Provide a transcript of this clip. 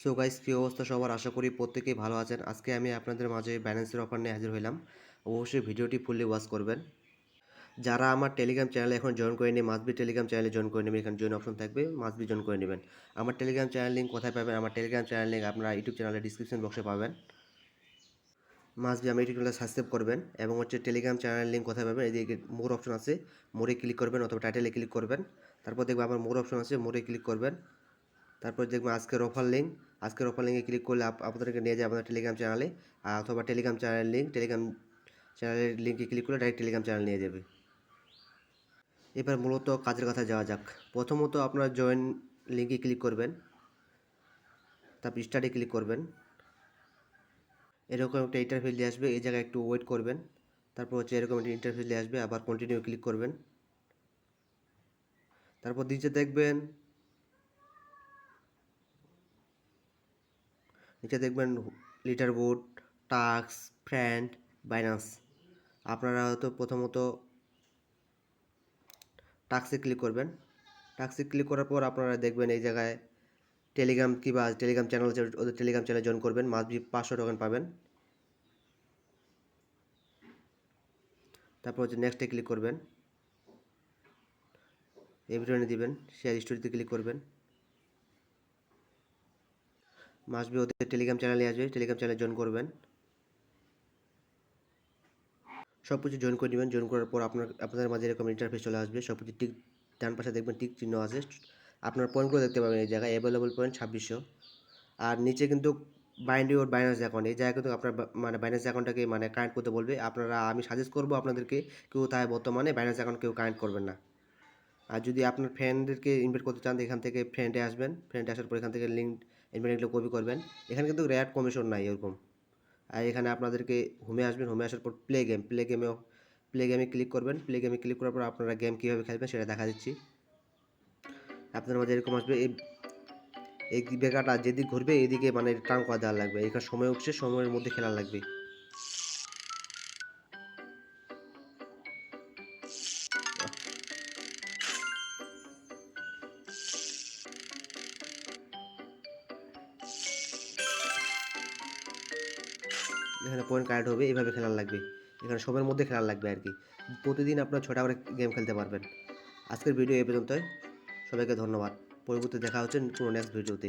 So guys, কী অবস্থা সবার? আশা করি প্রত্যেকেই ভালো আছেন। আজকে আমি আপনাদের মাঝে ব্যালেন্সের অফার নিয়ে হাজির হইলাম। অবশ্যই ভিডিওটি ফুললি ওয়াচ করবেন। যারা আমার টেলিগ্রাম চ্যানেলে এখন জয়েন করেনি, মাস্ট বি টেলিগ্রাম চ্যানেলে জয়েন করে নেবেন। এখানে জয়েন অপশন থাকবে, মাস্ট বি জয়েন করে নেবেন। আমার টেলিগ্রাম চ্যানেল লিঙ্ক কোথায় পাবেন? আমার টেলিগ্রাম চ্যানেল লিঙ্ক আপনারা ইউটিউব চ্যানেলের ডিসক্রিপশন বক্সে পাবেন। মাস্ট বি আমার ইউটিউব চ্যানেলে সাবস্ক্রাইব করবেন। এবং টেলিগ্রাম চ্যানেল লিঙ্ক কোথায় পাবেন? এদিকে মোর অপশন আছে, মোরে ক্লিক করবেন অথবা টাইটেলে ক্লিক করবেন। তারপর দেখবেন আবার মোর অপশন আছে, মোরে ক্লিক করবেন। তারপর দেখবেন আজকের অফার লিঙ্কে ক্লিক করলে আপনাদেরকে নিয়ে যায় আপনার টেলিগ্রাম চ্যানেলে, অথবা টেলিগ্রাম চ্যানেলের লিঙ্কে ক্লিক করলে ডাইরেক্ট টেলিগ্রাম চ্যানেল নিয়ে যাবে। এবার মূলত কাজের কথা যাওয়া যাক। প্রথমত আপনারা জয়েন লিঙ্কে ক্লিক করবেন, তারপর স্টার্টে ক্লিক করবেন। এরকম একটা ইন্টারফেস দিয়ে আসবে, এই জায়গায় একটু ওয়েট করবেন। তারপর এরকম একটা ইন্টারফেস দিয়ে আসবে, আবার কন্টিনিউ ক্লিক করবেন। তারপর নিচে দেখবেন litre board, task, friend, Binance. আপনারা হয়তো প্রথমত টাস্কে ক্লিক করবেন। টাস্কে ক্লিক করার পর আপনারা দেখবেন এই জায়গায় টেলিগ্রাম কিংবা টেলিগ্রাম চ্যানেল আছে, ওদের টেলিগ্রাম চ্যানেলে জয়েন করবেন। মাস্ট বি 500 টোকেন পাবেন। তারপর নেক্সটে ক্লিক করবেন, এভরিওয়ানে দিবেন, শেয়ার স্টোরিতে ক্লিক করবেন। মাস্ট বি ওদের টেলিগ্রাম চ্যানেলে আসবে, টেলিগ্রাম চ্যানেলে জয়েন করবেন। সব কিছু জয়েন করে নেবেন। জয়েন করার পর আপনাদের মাঝে এরকম ইন্টারফেস চলে আসবে। সব কিছু টিক, ডান পাশে দেখবেন টিক চিহ্ন আছে। আপনার পয়েন্টগুলো দেখতে পাবেন এই জায়গায়, অ্যাভেলেবল পয়েন্ট 2600। আর নিচে কিন্তু বাইন্ড ইউর বাইন্যান্স অ্যাকাউন্ট, এই জায়গায় কিন্তু আপনার বাইন্যান্স অ্যাকাউন্টটাকে কানেক্ট করতে বলবে। আমি সাজেস্ট করবো আপনাদেরকে, কেউ তাই বর্তমানে বাইন্যান্স অ্যাকাউন্ট কেউ কানেক্ট করবেন না। আর যদি আপনার ফ্রেন্ডদেরকে ইনভাইট করতে চান, এখান থেকে ফ্রেন্ডে আসবেন। ফ্রেন্ডে আসার পর এখান থেকে লিঙ্ক ইনভাইট কপি করবেন। এখানে কিন্তু রেয়ার কমিশন নাই এরকম। আর এখানে আপনাদেরকে হোমে আসবেন। হোমে আসার পর প্লে গেমে ক্লিক করবেন। প্লে গেমে ক্লিক করার পর আপনারা গেম কীভাবে খেলবেন সেটা দেখা দিচ্ছি। আপনার মাঝে এরকম আসবে, এই বেকাটা যেদিক ঘুরবে এদিকে টার্ন করে দেওয়া লাগবে। এখানে সময় উঠছে, সময়ের মধ্যে খেলা লাগবে। এখানে পয়েন্ট কার্ড হবে, এইভাবে খেলা লাগবে। এখানে সময়ের মধ্যে খেলা লাগবে আর কি। প্রতিদিন আপনার 6টা করে গেম খেলতে পারবেন। আজকের ভিডিও এই পর্যন্তই। সবাইকে ধন্যবাদ। পরবর্তী দেখা হচ্ছে কোনো নেক্সট ভিডিওতে।